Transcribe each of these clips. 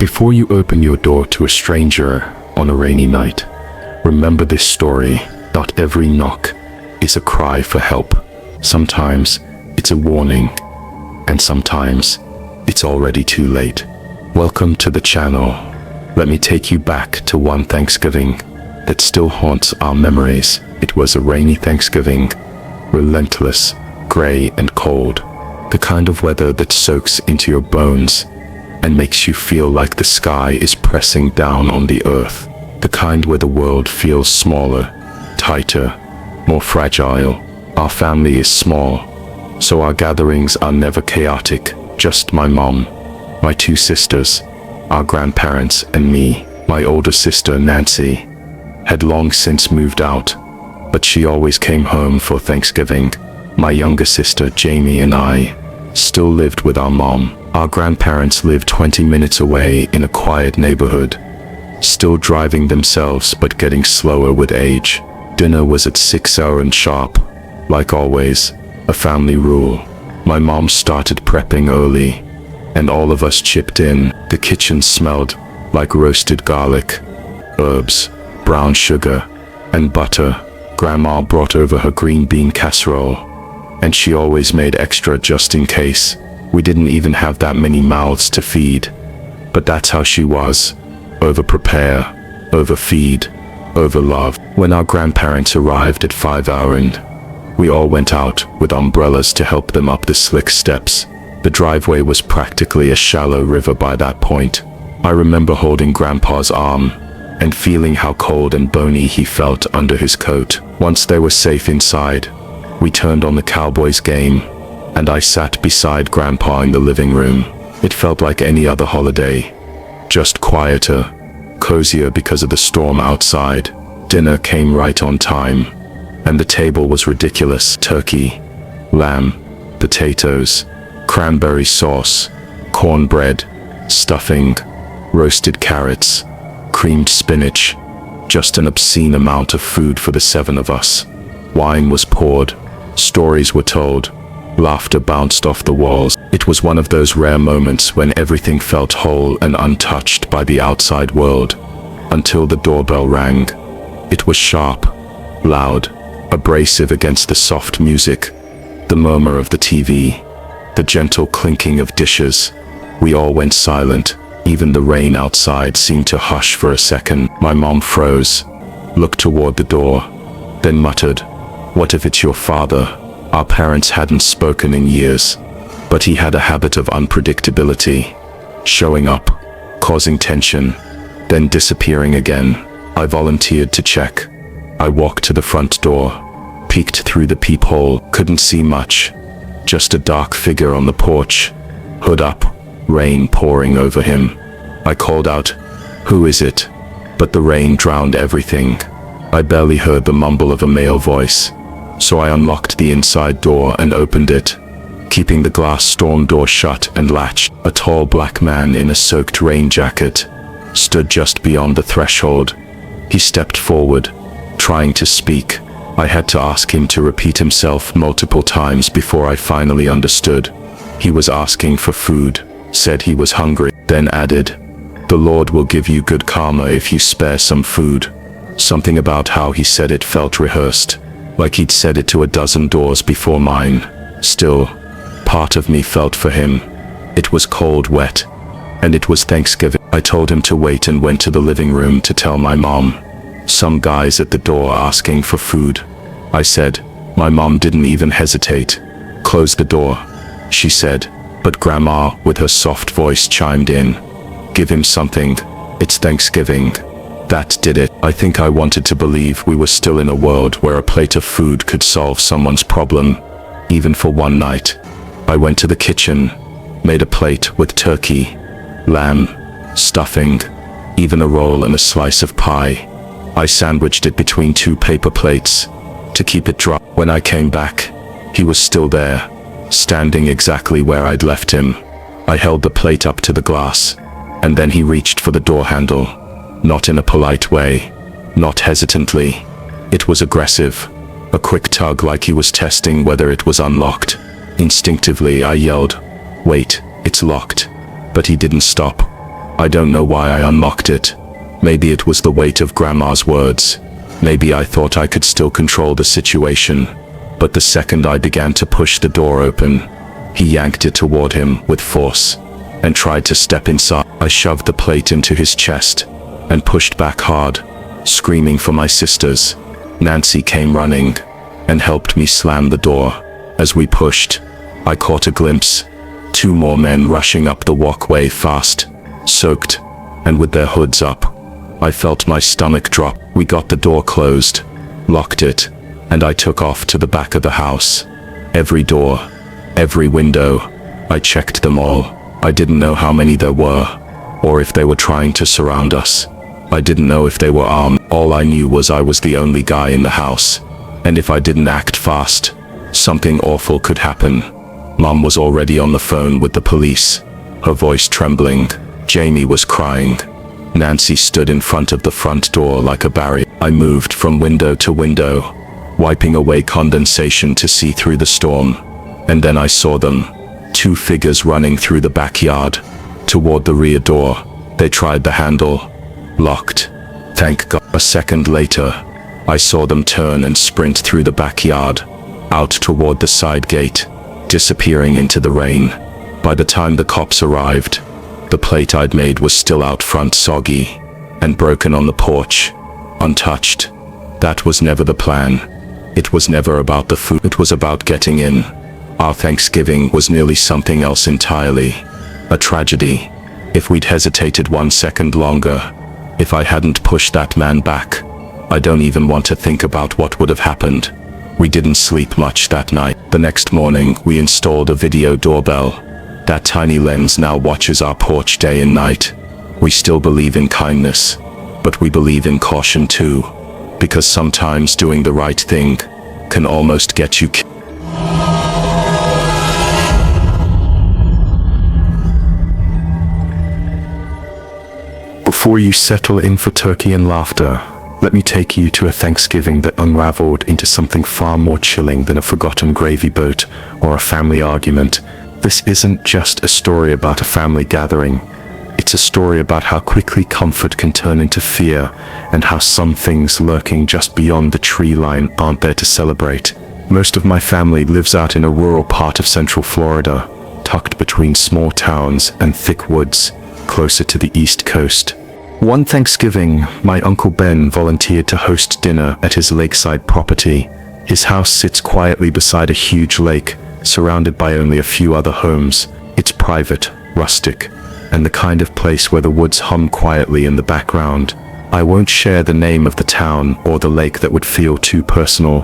Before you open your door to a stranger on a rainy night, remember this story. Not every knock is a cry for help. Sometimes it's a warning, and sometimes it's already too late. Welcome to the channel. Let me take you back to one Thanksgiving that still haunts our memories. It was a rainy Thanksgiving, relentless, gray and cold, the kind of weather that soaks into your bones and makes you feel like the sky is pressing down on the earth, the kind where the world feels smaller, tighter, more fragile. Our family is small, so our gatherings are never chaotic. Just my mom, my two sisters, our grandparents and me. My older sister, Nancy, had long since moved out, but she always came home for Thanksgiving. My younger sister, Jamie, and I still lived with our mom. Our grandparents lived 20 minutes away in a quiet neighborhood, still driving themselves but getting slower with age. Dinner was at 6 a.m. sharp, like always, a family rule. My mom started prepping early, and all of us chipped in. The kitchen smelled like roasted garlic, herbs, brown sugar, and butter. Grandma brought over her green bean casserole, and she always made extra just in case. We didn't even have that many mouths to feed, but that's how she was. Over-prepare, overfeed, overlove. When our grandparents arrived at 5 a.m., we all went out with umbrellas to help them up the slick steps. The driveway was practically a shallow river by that point. I remember holding Grandpa's arm and feeling how cold and bony he felt under his coat. Once they were safe inside, we turned on the Cowboys game, and I sat beside Grandpa in the living room. It felt like any other holiday, just quieter, cozier because of the storm outside. Dinner came right on time, and the table was ridiculous. Turkey, lamb, potatoes, cranberry sauce, cornbread, stuffing, roasted carrots, creamed spinach, just an obscene amount of food for the 7 of us. Wine was poured, stories were told, laughter bounced off the walls. It was one of those rare moments when everything felt whole and untouched by the outside world, until the doorbell rang. It was sharp, loud, abrasive against the soft music, the murmur of the TV, the gentle clinking of dishes. We all went silent. Even the rain outside seemed to hush for a second. My mom froze, looked toward the door, then muttered, "What if it's your father?" Our parents hadn't spoken in years, but he had a habit of unpredictability, showing up, causing tension, then disappearing again. I volunteered to check. I walked to the front door, peeked through the peephole, couldn't see much, just a dark figure on the porch, hood up, rain pouring over him. I called out, "Who is it?" But the rain drowned everything. I barely heard the mumble of a male voice, so I unlocked the inside door and opened it, keeping the glass storm door shut and latched. A tall black man in a soaked rain jacket stood just beyond the threshold. He stepped forward, trying to speak. I had to ask him to repeat himself multiple times before I finally understood. He was asking for food, said he was hungry, then added, "The Lord will give you good karma if you spare some food." Something about how he said it felt rehearsed, like he'd said it to a dozen doors before mine. Still, part of me felt for him. It was cold, wet, and it was Thanksgiving. I told him to wait and went to the living room to tell my mom. Some guys at the door asking for food. I said. My mom didn't even hesitate. "Close the door," she said, but Grandma, with her soft voice, chimed in. "Give him something. It's Thanksgiving." That did it. I think I wanted to believe we were still in a world where a plate of food could solve someone's problem, even for one night. I went to the kitchen, made a plate with turkey, lamb, stuffing, even a roll and a slice of pie. I sandwiched it between 2 paper plates to keep it dry. When I came back, he was still there, standing exactly where I'd left him. I held the plate up to the glass, and then he reached for the door handle. Not in a polite way, not hesitantly. It was aggressive, a quick tug like he was testing whether it was unlocked. Instinctively I yelled, "Wait, it's locked." But he didn't stop. I don't know why I unlocked it. Maybe it was the weight of Grandma's words. Maybe I thought I could still control the situation. But the second I began to push the door open, he yanked it toward him with force and tried to step inside. I shoved the plate into his chest and pushed back hard, screaming for my sisters. Nancy came running and helped me slam the door. As we pushed, I caught a glimpse. 2 more men rushing up the walkway fast, soaked, and with their hoods up. I felt my stomach drop. We got the door closed, locked it, and I took off to the back of the house. Every door, every window, I checked them all. I didn't know how many there were, or if they were trying to surround us. I didn't know if they were armed. All I knew was I was the only guy in the house, and if I didn't act fast, something awful could happen. Mom was already on the phone with the police, her voice trembling. Jamie was crying. Nancy stood in front of the front door like a barrier. I moved from window to window, wiping away condensation to see through the storm. And then I saw them, 2 figures running through the backyard, toward the rear door. They tried the handle. Locked. Thank God. A second later, I saw them turn and sprint through the backyard, out toward the side gate, disappearing into the rain. By the time the cops arrived, the plate I'd made was still out front, soggy and broken on the porch, untouched. That was never the plan. It was never about the food. It was about getting in. Our Thanksgiving was nearly something else entirely. A tragedy. If we'd hesitated 1 second longer, if I hadn't pushed that man back, I don't even want to think about what would have happened. We didn't sleep much that night. The next morning, we installed a video doorbell. That tiny lens now watches our porch day and night. We still believe in kindness, but we believe in caution too, because sometimes doing the right thing can almost get you killed. Before you settle in for turkey and laughter, let me take you to a Thanksgiving that unraveled into something far more chilling than a forgotten gravy boat or a family argument. This isn't just a story about a family gathering. It's a story about how quickly comfort can turn into fear, and how some things lurking just beyond the tree line aren't there to celebrate. Most of my family lives out in a rural part of Central Florida, tucked between small towns and thick woods, closer to the East Coast. One Thanksgiving, my Uncle Ben volunteered to host dinner at his lakeside property. His house sits quietly beside a huge lake, surrounded by only a few other homes. It's private, rustic, and the kind of place where the woods hum quietly in the background. I won't share the name of the town or the lake that would feel too personal,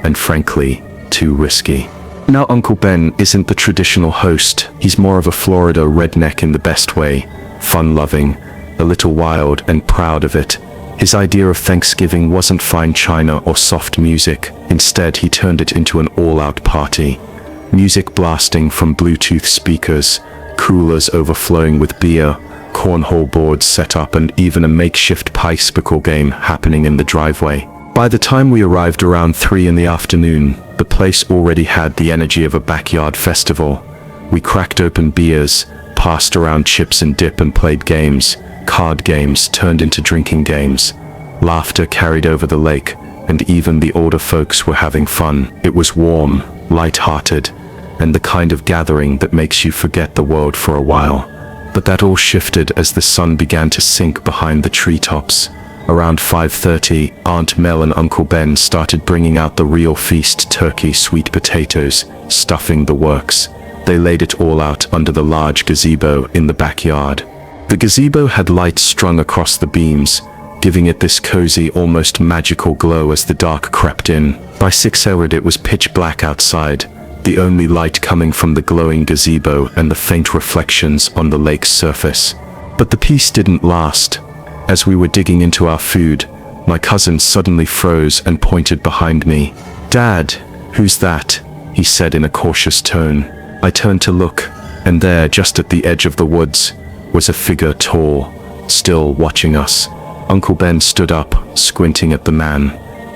and frankly, too risky. Now, Uncle Ben isn't the traditional host. He's more of a Florida redneck in the best way, fun-loving, a little wild and proud of it. His idea of Thanksgiving wasn't fine china or soft music. Instead, he turned it into an all-out party. Music blasting from Bluetooth speakers, coolers overflowing with beer, cornhole boards set up, and even a makeshift bicycle game happening in the driveway. By the time we arrived around 3 in the afternoon, the place already had the energy of a backyard festival. We cracked open beers, passed around chips and dip, and played games. Card games turned into drinking games. Laughter carried over the lake, and even the older folks were having fun. It was warm, light-hearted, and the kind of gathering that makes you forget the world for a while. But that all shifted as the sun began to sink behind the treetops. Around 5:30, Aunt Mel and Uncle Ben started bringing out the real feast: turkey, sweet potatoes, stuffing, the works. They laid it all out under the large gazebo in the backyard. The gazebo had lights strung across the beams, giving it this cozy, almost magical glow as the dark crept in. By 6 hours it was pitch black outside, the only light coming from the glowing gazebo and the faint reflections on the lake's surface. But the peace didn't last. As we were digging into our food, my cousin suddenly froze and pointed behind me. "Dad, who's that?" he said in a cautious tone. I turned to look, and there, just at the edge of the woods, was a figure, tall, still watching us. Uncle Ben stood up, squinting at the man,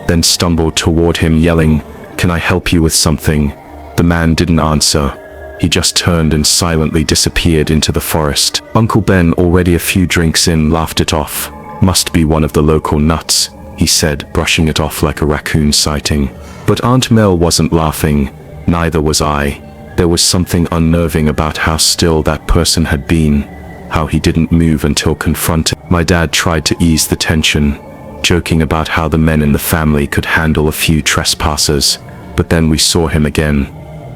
then stumbled toward him, yelling, "Can I help you with something?" The man didn't answer, He just turned and silently disappeared into the forest. Uncle Ben, already a few drinks in, laughed it off. "Must be one of the local nuts," he said, brushing it off like a raccoon sighting. But Aunt Mel wasn't laughing. Neither was I. There was something unnerving about how still that person had been, how he didn't move until confronted. My dad tried to ease the tension, joking about how the men in the family could handle a few trespassers, but then we saw him again.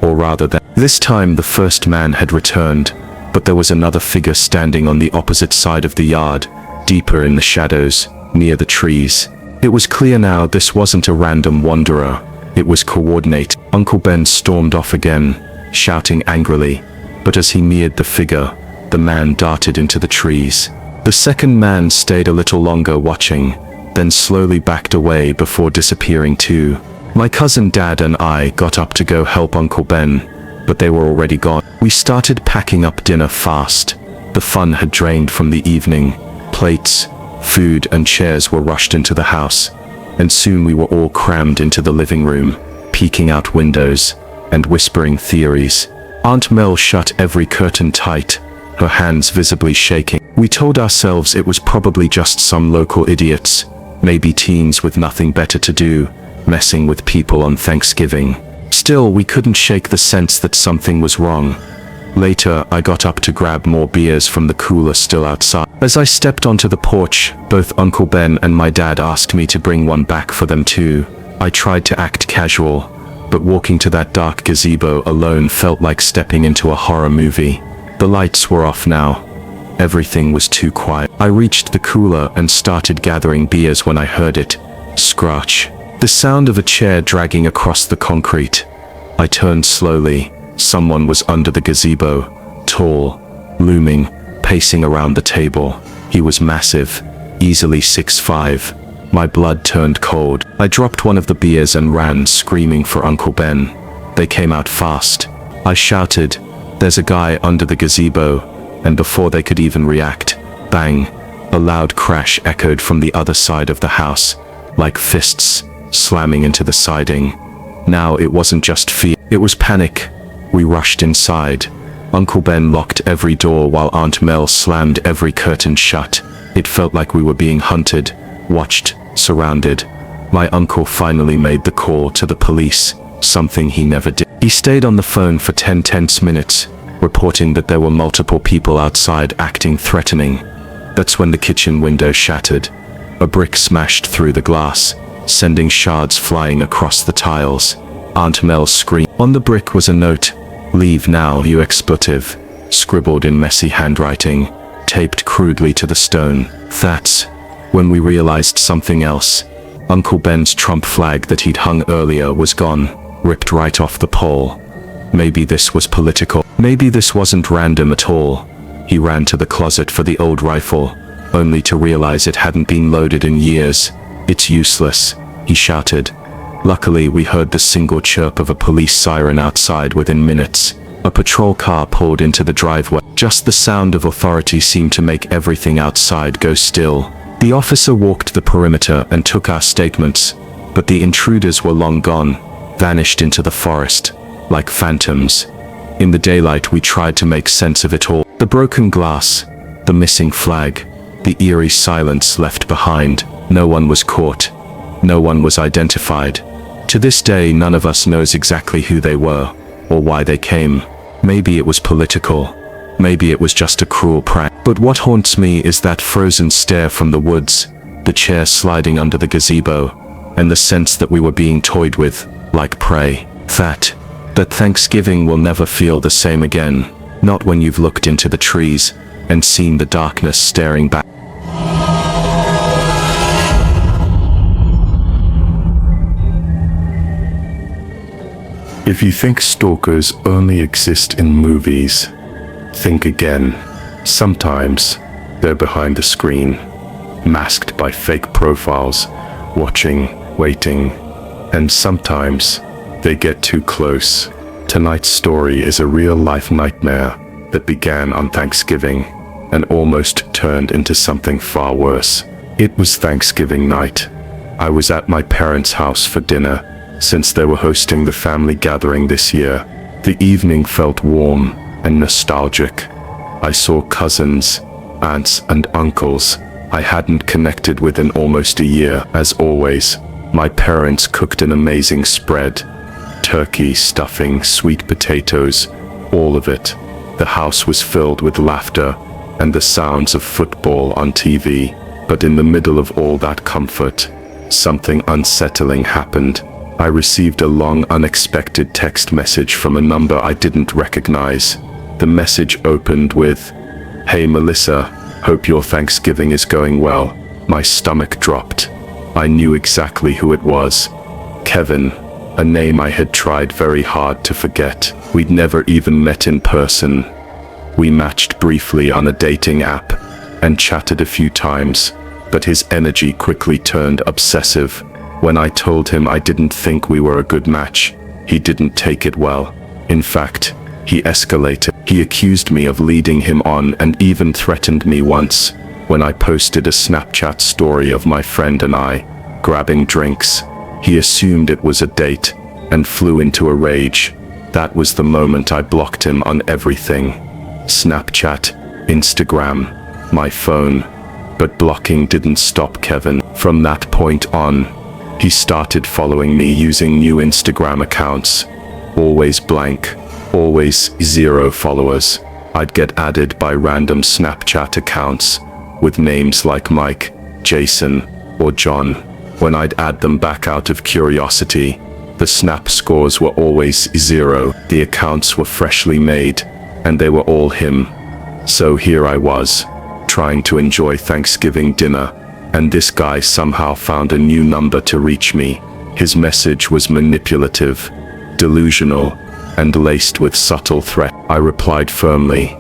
Or rather, this time the first man had returned, but there was another figure standing on the opposite side of the yard, deeper in the shadows, near the trees. It was clear now this wasn't a random wanderer. It was coordinated. Uncle Ben stormed off again, shouting angrily, but as he neared the figure, the man darted into the trees. The second man stayed a little longer watching, then slowly backed away before disappearing too. My cousin, Dad, and I got up to go help Uncle Ben, but they were already gone. We started packing up dinner fast. The fun had drained from the evening. Plates, food, and chairs were rushed into the house, and soon we were all crammed into the living room, peeking out windows and whispering theories. Aunt Mel shut every curtain tight, her hands visibly shaking. We told ourselves it was probably just some local idiots, maybe teens with nothing better to do, messing with people on Thanksgiving. Still, we couldn't shake the sense that something was wrong. Later, I got up to grab more beers from the cooler still outside. As I stepped onto the porch, both Uncle Ben and my dad asked me to bring one back for them too. I tried to act casual, but walking to that dark gazebo alone felt like stepping into a horror movie. The lights were off now. Everything was too quiet. I reached the cooler and started gathering beers when I heard it. Scratch. The sound of a chair dragging across the concrete. I turned slowly. Someone was under the gazebo, tall, looming, pacing around the table. He was massive, easily 6'5". My blood turned cold. I dropped one of the beers and ran screaming for Uncle Ben. They came out fast. I shouted, "There's a guy under the gazebo," and before they could even react, bang, a loud crash echoed from the other side of the house, like fists slamming into the siding. Now it wasn't just fear, it was panic. We rushed inside. Uncle Ben locked every door while Aunt Mel slammed every curtain shut. It felt like we were being hunted, watched, surrounded. My uncle finally made the call to the police, something he never did. He stayed on the phone for 10 tense minutes, reporting that there were multiple people outside acting threatening. That's when the kitchen window shattered. A brick smashed through the glass, sending shards flying across the tiles. Aunt Mel screamed. On the brick was a note, "Leave now, you expletive," scribbled in messy handwriting, taped crudely to the stone. That's when we realized something else. Uncle Ben's Trump flag that he'd hung earlier was gone, ripped right off the pole. Maybe this was political. Maybe this wasn't random at all. He ran to the closet for the old rifle, only to realize it hadn't been loaded in years. "It's useless," he shouted. Luckily, we heard the single chirp of a police siren outside within minutes. A patrol car pulled into the driveway. Just the sound of authority seemed to make everything outside go still. The officer walked the perimeter and took our statements, but the intruders were long gone, vanished into the forest, like phantoms. In the daylight, we tried to make sense of it all. The broken glass, the missing flag, the eerie silence left behind. No one was caught. No one was identified. To this day, none of us knows exactly who they were, or why they came. Maybe it was political. Maybe it was just a cruel prank. But what haunts me is that frozen stare from the woods, the chair sliding under the gazebo, and the sense that we were being toyed with, like prey. That Thanksgiving will never feel the same again. Not when you've looked into the trees and seen the darkness staring back. If you think stalkers only exist in movies, think again. Sometimes they're behind the screen, masked by fake profiles, watching, waiting, and sometimes they get too close. Tonight's story is a real-life nightmare that began on Thanksgiving and almost turned into something far worse. It was Thanksgiving night. I was at my parents' house for dinner, since they were hosting the family gathering this year. The evening felt warm and nostalgic. I saw cousins, aunts and uncles I hadn't connected with in almost a year. As always, my parents cooked an amazing spread. Turkey, stuffing, sweet potatoes, all of it. The house was filled with laughter and the sounds of football on TV. But in the middle of all that comfort, something unsettling happened. I received a long, unexpected text message from a number I didn't recognize. The message opened with, "Hey Melissa, hope your Thanksgiving is going well." My stomach dropped. I knew exactly who it was. Kevin, a name I had tried very hard to forget. We'd never even met in person. We matched briefly on a dating app and chatted a few times, but his energy quickly turned obsessive. When I told him I didn't think we were a good match, he didn't take it well. In fact, he escalated. He accused me of leading him on and even threatened me once when I posted a Snapchat story of my friend and I grabbing drinks. He assumed it was a date and flew into a rage. That was the moment I blocked him on everything. Snapchat, Instagram, my phone. But blocking didn't stop Kevin. From that point on, he started following me using new Instagram accounts. Always blank, always 0 followers. I'd get added by random Snapchat accounts with names like Mike, Jason, or John. When I'd add them back out of curiosity, the snap scores were always 0. The accounts were freshly made, and they were all him. So here I was, trying to enjoy Thanksgiving dinner, and this guy somehow found a new number to reach me. His message was manipulative, delusional, and laced with subtle threat. I replied firmly,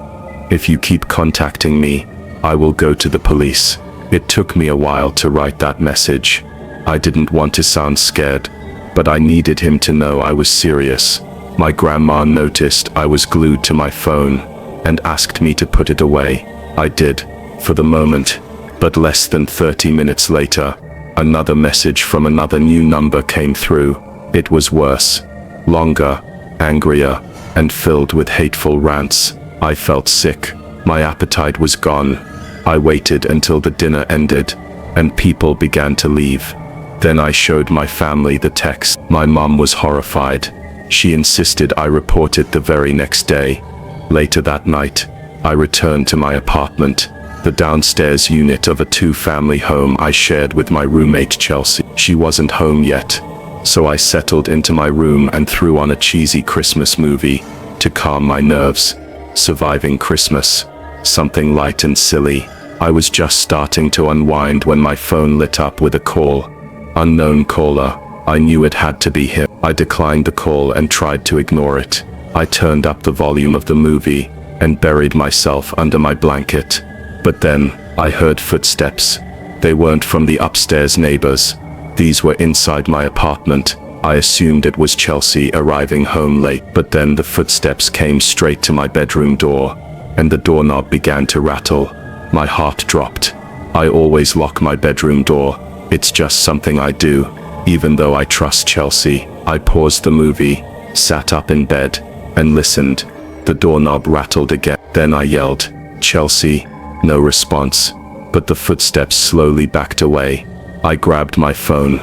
"If you keep contacting me, I will go to the police." It took me a while to write that message. I didn't want to sound scared, but I needed him to know I was serious. My grandma noticed I was glued to my phone and asked me to put it away. I did, for the moment, but less than 30 minutes later, another message from another new number came through. It was worse, longer, angrier, and filled with hateful rants. I felt sick. My appetite was gone. I waited until the dinner ended, and people began to leave. Then I showed my family the text. My mom was horrified. She insisted I report it the very next day. Later that night, I returned to my apartment, the downstairs unit of a 2-family home I shared with my roommate Chelsea. She wasn't home yet, so I settled into my room and threw on a cheesy Christmas movie to calm my nerves. Surviving Christmas, something light and silly. I was just starting to unwind when my phone lit up with a call. Unknown caller. I knew it had to be him. I declined the call and tried to ignore it. I turned up the volume of the movie and buried myself under my blanket. But then, I heard footsteps. They weren't from the upstairs neighbors. These were inside my apartment. I assumed it was Chelsea arriving home late, but then the footsteps came straight to my bedroom door, and the doorknob began to rattle. My heart dropped. I always lock my bedroom door. It's just something I do, even though I trust Chelsea. I paused the movie, sat up in bed, and listened. The doorknob rattled again. Then I yelled, "Chelsea!" No response, but the footsteps slowly backed away. I grabbed my phone,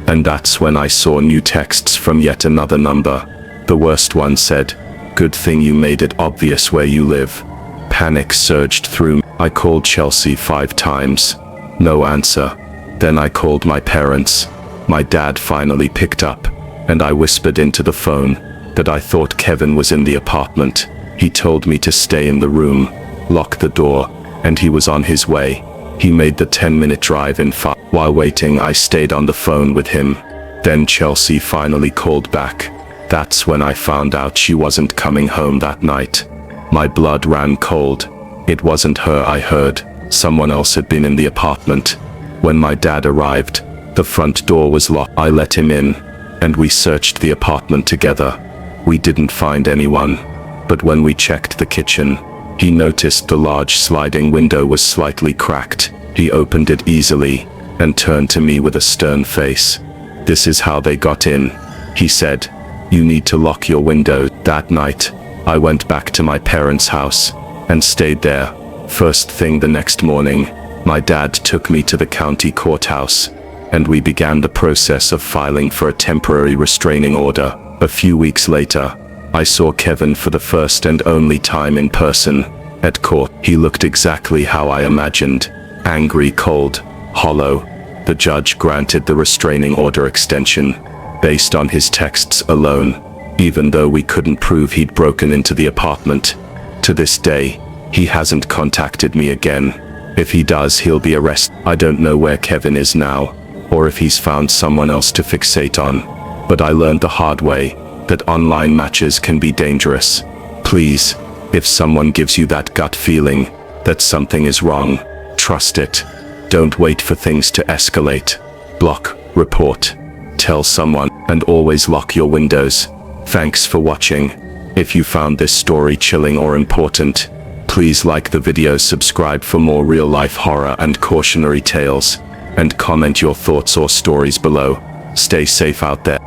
and that's when I saw new texts from yet another number. The worst one said, "Good thing you made it obvious where you live." Panic surged through me. I called Chelsea 5 times. No answer. Then I called my parents. My dad finally picked up, and I whispered into the phone that I thought Kevin was in the apartment. He told me to stay in the room, lock the door, and he was on his way. He made the 10-minute drive in 5. While waiting, I stayed on the phone with him. Then Chelsea finally called back. That's when I found out she wasn't coming home that night. My blood ran cold. It wasn't her I heard. Someone else had been in the apartment. When my dad arrived, the front door was locked. I let him in, and we searched the apartment together. We didn't find anyone, but when we checked the kitchen, he noticed the large sliding window was slightly cracked. He opened it easily and turned to me with a stern face. "This is how they got in," he said. You need to lock your window. That night, I went back to my parents' house and stayed there. First thing the next morning, my dad took me to the county courthouse, and we began the process of filing for a temporary restraining order. A few weeks later, I saw Kevin for the first and only time in person. At court, he looked exactly how I imagined. Angry, cold, hollow. The judge granted the restraining order extension based on his texts alone, even though we couldn't prove he'd broken into the apartment. To this day, he hasn't contacted me again. If he does, he'll be arrested. I don't know where Kevin is now, or if he's found someone else to fixate on. But I learned the hard way that online matches can be dangerous. Please, if someone gives you that gut feeling that something is wrong, trust it. Don't wait for things to escalate. Block, report, tell someone, and always lock your windows. Thanks for watching. If you found this story chilling or important, please like the video, subscribe for more real-life horror and cautionary tales, and comment your thoughts or stories below. Stay safe out there.